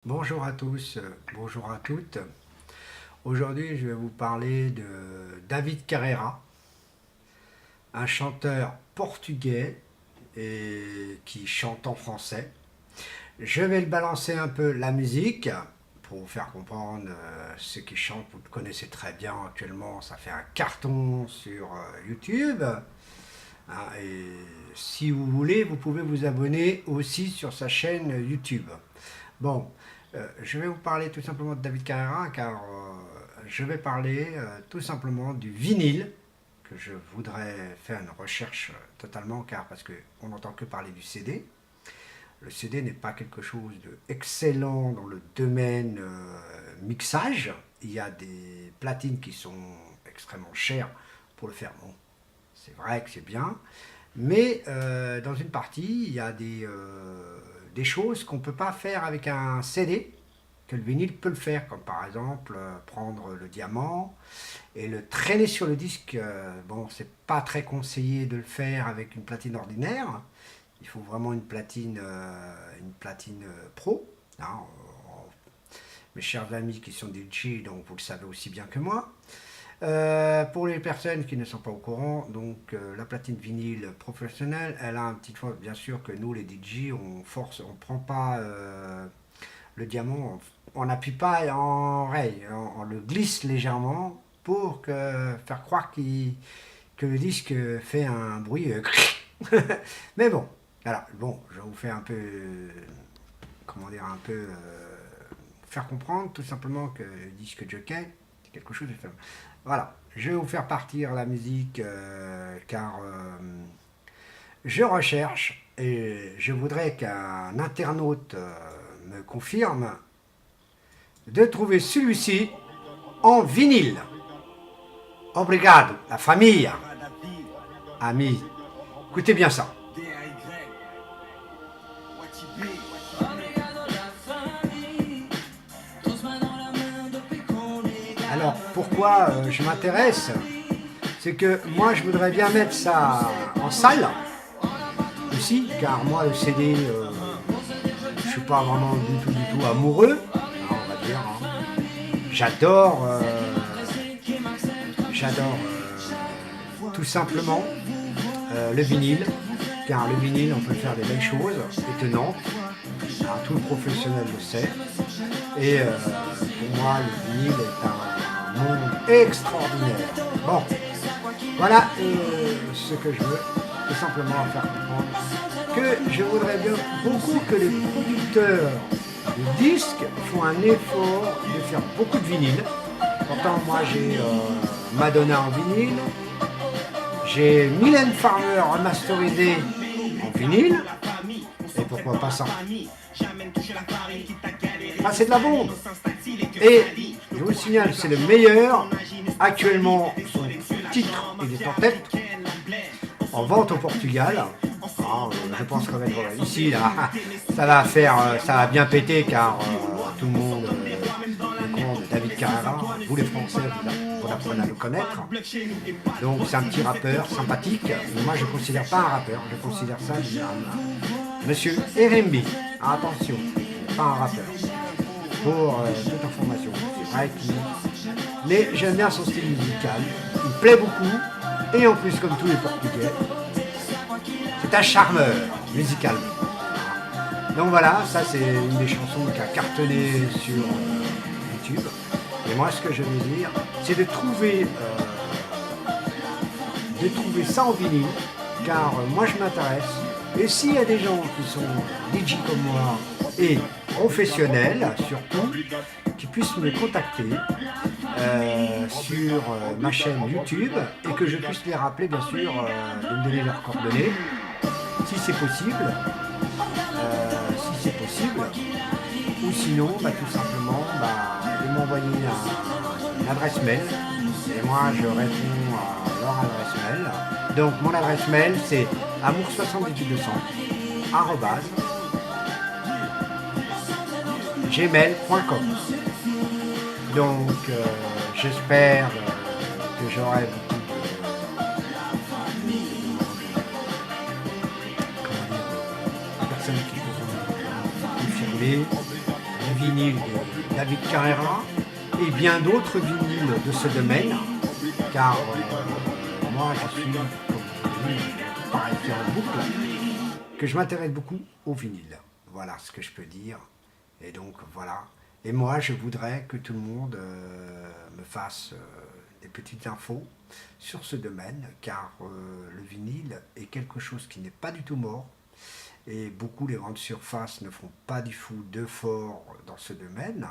Bonjour à tous, bonjour à toutes. Aujourd'hui, je vais vous parler de David Carreira, un chanteur portugais et qui chante en français. Je vais le balancer un peu la musique pour vous faire comprendre ce qu'il chante. Vous le connaissez très bien actuellement, ça fait un carton sur YouTube. Et si vous voulez, vous pouvez vous abonner aussi sur sa chaîne YouTube. Bon, je vais vous parler tout simplement de David Carrera car je vais parler tout simplement du vinyle que je voudrais faire une recherche totalement car parce qu'on n'entend que parler du CD. Le CD n'est pas quelque chose d'excellent dans le domaine mixage. Il y a des platines qui sont extrêmement chères pour le faire. Bon, c'est vrai que c'est bien, mais dans une partie, il y a des choses qu'on ne peut pas faire avec un CD, que le vinyle peut le faire, comme par exemple prendre le diamant et le traîner sur le disque. Bon, c'est pas très conseillé de le faire avec une platine ordinaire. Il faut vraiment une platine pro. Hein. Mes chers amis qui sont DJ, donc vous le savez aussi bien que moi. Pour les personnes qui ne sont pas au courant, donc la platine vinyle professionnelle, elle a un petit fois, bien sûr que nous les DJ, on prend pas le diamant, on n'appuie pas en rail, on le glisse légèrement pour faire croire que le disque fait un bruit. Mais bon, voilà, bon, je vais vous faire un peu, comment dire, un peu faire comprendre tout simplement que le disque jockey, c'est quelque chose de fait. Voilà, je vais vous faire partir la musique car je recherche et je voudrais qu'un internaute me confirme de trouver celui-ci en vinyle. Obrigado, la famille, amis. Écoutez bien ça. Alors, pourquoi je m'intéresse? C'est que moi, je voudrais bien mettre ça en salle aussi, car moi, le CD, je suis pas vraiment du tout amoureux, hein, on va dire. Hein. J'adore tout simplement le vinyle, car le vinyle, on peut faire des belles choses étonnantes. Alors, tout le professionnel le sait. Et pour moi, le vinyle est un monde extraordinaire. Bon, voilà ce que je veux, tout simplement faire comprendre que je voudrais bien beaucoup que les producteurs de disques font un effort de faire beaucoup de vinyle. Pourtant, moi, j'ai Madonna en vinyle, j'ai Mylène Farmer remasterisée en vinyle, et pourquoi pas ça? Ah, c'est de la bombe. Et je vous signale, c'est le meilleur. Actuellement, son titre, il est en tête, en vente au Portugal. Ah, je pense qu'on va être ici, là, ça va bien péter car tout le monde le compte David Carrera. Vous les Français, vous apprenez à le connaître. Donc c'est un petit rappeur sympathique. Mais moi je ne considère pas un rappeur, je considère ça Monsieur RMB. Attention, pas un rappeur. Pour toute information. C'est vrai qu'il... Mais j'aime bien son style musical. Il me plaît beaucoup. Et en plus, comme tous les Portugais, c'est un charmeur musicalement. Donc voilà, ça c'est une des chansons qui a cartonné sur YouTube. Et moi, ce que je veux dire, c'est de trouver ça en vinyle, car moi je m'intéresse. Et s'il y a des gens qui sont DJ comme moi et professionnels surtout, qui puissent me contacter sur ma chaîne YouTube et que je puisse les rappeler bien sûr de me donner leurs coordonnées si c'est possible, ou sinon tout simplement de m'envoyer une adresse mail et moi je réponds à leur adresse mail. Donc mon adresse mail c'est amour78200 @gmail.com. Donc j'espère que j'aurai beaucoup de personnes qui pourront confirmer vinyle de David Carrera et bien d'autres vinyles de ce domaine, car moi je suis, comme vous dites, pareil en boucle, que je m'intéresse beaucoup au vinyle. Voilà ce que je peux dire. Et donc voilà. Et moi je voudrais que tout le monde me fasse des petites infos sur ce domaine, car le vinyle est quelque chose qui n'est pas du tout mort. Et beaucoup les grandes surfaces ne font pas du tout d'efforts dans ce domaine.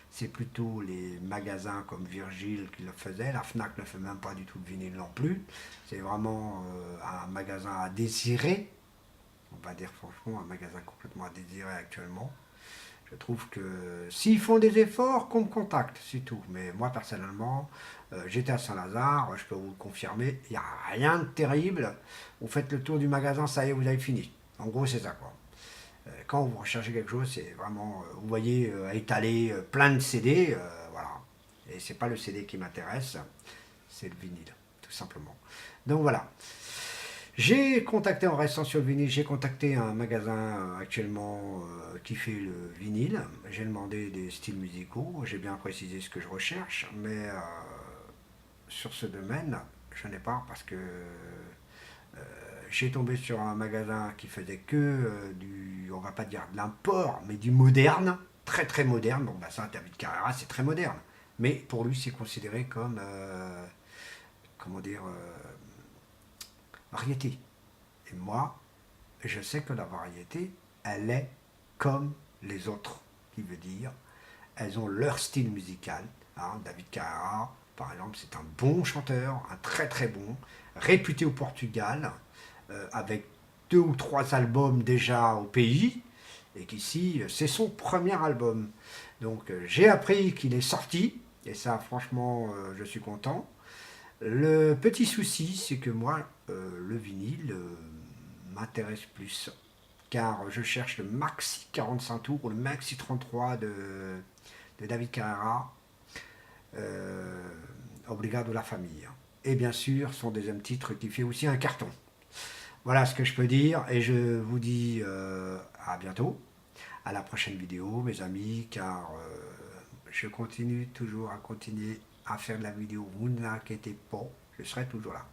C'est plutôt les magasins comme Virgile qui le faisaient. La Fnac ne fait même pas du tout de vinyle non plus. C'est vraiment un magasin à désirer. On va dire franchement un magasin complètement à désirer actuellement. Je trouve que s'ils font des efforts, qu'on me contacte, c'est tout. Mais moi personnellement, j'étais à Saint-Lazare, je peux vous le confirmer, il n'y a rien de terrible. Vous faites le tour du magasin, ça y est, vous avez fini. En gros, c'est ça quoi. Quand vous recherchez quelque chose, c'est vraiment, vous voyez, étaler plein de CD, voilà. Et c'est pas le CD qui m'intéresse, c'est le vinyle, tout simplement. Donc voilà. J'ai contacté, en restant sur le vinyle, j'ai contacté un magasin actuellement qui fait le vinyle. J'ai demandé des styles musicaux, j'ai bien précisé ce que je recherche, mais sur ce domaine, je n'ai pas parce que j'ai tombé sur un magasin qui faisait que du, on va pas dire de l'import, mais du moderne, très très moderne. Bon, bah ça, David Carrera, c'est très moderne. Mais pour lui, c'est considéré comme, comment dire, variété. Et moi, je sais que la variété, elle est comme les autres, qui veut dire, elles ont leur style musical. Hein. David Carrera, par exemple, c'est un bon chanteur, un très très bon, réputé au Portugal, avec 2 ou 3 albums déjà au pays, et qu'ici, c'est son premier album. Donc j'ai appris qu'il est sorti, et ça franchement, je suis content. Le petit souci, c'est que moi, le vinyle m'intéresse plus, car je cherche le maxi 45 tours ou le maxi 33 de David Carrera, Obrigado la famille. Et bien sûr, son deuxième titre qui fait aussi un carton. Voilà ce que je peux dire, et je vous dis à bientôt, à la prochaine vidéo, mes amis, car je continue toujours à continuer à faire de la vidéo, vous n'inquiétez pas, je serai toujours là.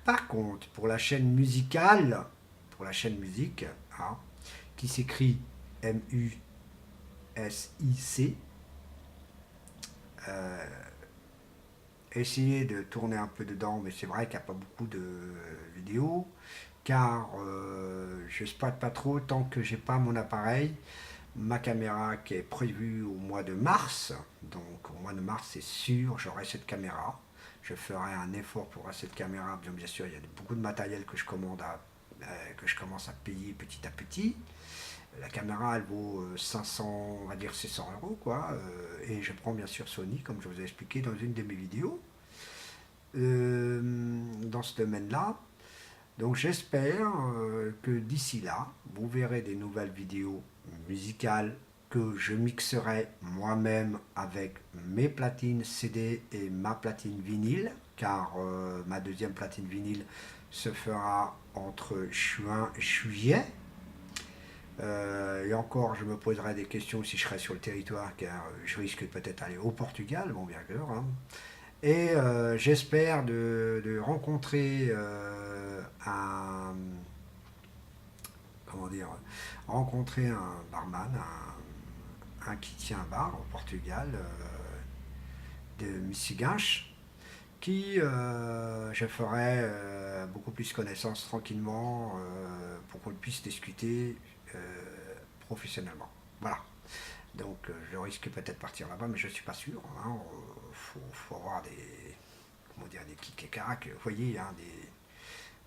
Par contre, pour la chaîne musicale, pour la chaîne musique, hein, qui s'écrit M-U-S-I-C, essayez de tourner un peu dedans, mais c'est vrai qu'il n'y a pas beaucoup de vidéos, car je ne spoil pas trop tant que j'ai pas mon appareil. Ma caméra qui est prévue au mois de mars, donc au mois de mars c'est sûr j'aurai cette caméra. Je ferai un effort pour avoir cette caméra, bien sûr il y a beaucoup de matériel que je commande que je commence à payer petit à petit. La caméra elle vaut 500, on va dire 600 euros quoi, et je prends bien sûr Sony comme je vous ai expliqué dans une de mes vidéos dans ce domaine là. Donc j'espère que d'ici là, vous verrez des nouvelles vidéos musicales que je mixerai moi-même avec mes platines CD et ma platine vinyle, car ma deuxième platine vinyle se fera entre juin et juillet. Et encore, je me poserai des questions si je serai sur le territoire, car je risque peut-être aller au Portugal, bon bien sûr. Hein. Et j'espère de rencontrer comment dire, rencontrer un barman, un qui tient un bar au Portugal, de Missigães, qui je ferai beaucoup plus connaissance tranquillement pour qu'on puisse discuter professionnellement. Voilà. Donc je risque peut-être partir là-bas, mais je ne suis pas sûr. Hein. Faut avoir des, comment dire, des kicks et caracs, vous voyez, hein,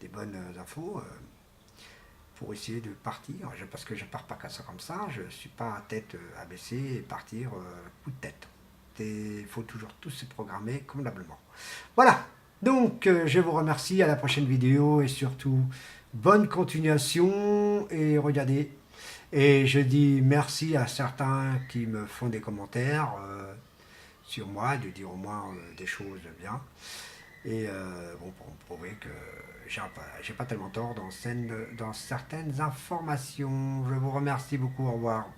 des bonnes infos pour essayer de partir. Parce que je ne pars pas comme ça, je ne suis pas à tête abaissée et partir coup de tête. Il faut toujours tout se programmer convenablement. Voilà, donc je vous remercie, à la prochaine vidéo et surtout bonne continuation et regardez. Et je dis merci à certains qui me font des commentaires sur moi, de dire au moins des choses bien. Et bon, pour me prouver que j'ai pas tellement tort dans certaines informations. Je vous remercie beaucoup, au revoir.